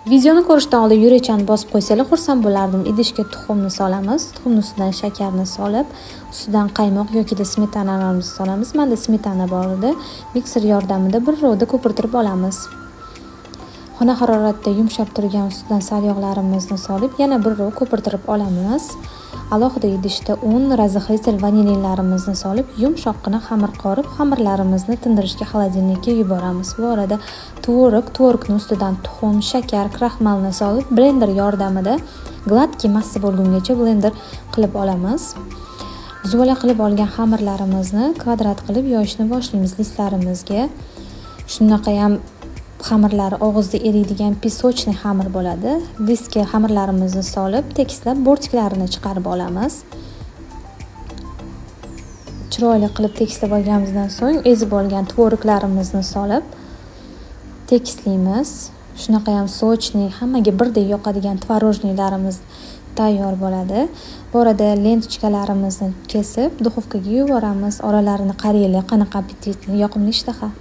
Videoni ko'rishdan oldin yurechani bosib qo'ysalar xursand bo'lardim. Idishga tuxumni solamiz. Tuxumning ustidan shakarni solib, ustidan qaymoq yoki smetanalarimizni solamiz. Menda smetana bor edi. Mikser yordamida bir rovda ko'pirtirib olamiz. Xona haroratida yumshab turgan ustidan saryog'larimizni solib, yana bir rov ko'pirtirib olamiz. Alohida idishda un, razxritel vaniliylarimizni solib, yumshoqqina xamir qorib, xamirlarimizni tindirishga xolodilnikka yuboramiz. Bu orada tvorogning ustidan tuxum, shakar, kraxmalni solib, blender yordamida gladkiy massa bo'lgungacha blender qilib olamiz. Zuvala qilib olgan xamirlarimizni kvadrat qilib yoyishni boshlaymiz listlarimizga. Shunaqa ham xamirlari og'izda eriydigan pisochniy xamir bo'ladi. Diskga xamirlarimizni solib, tekislab bortiklarini chiqarib olamiz. Chiroyli qilib tekislab olganimizdan so'ng ezib olgan tvoroglarimizni solib tekislaymiz. Shunaqa ham sochniy, hammaga birdek yoqadigan tvorojniylarimiz tayyor bo'ladi. Bu orada lentichkalarimizni kesib, duxovkaga yuboramiz. Oralarini qaranglar, qanaqa apetitli, yoqimli ishtaha.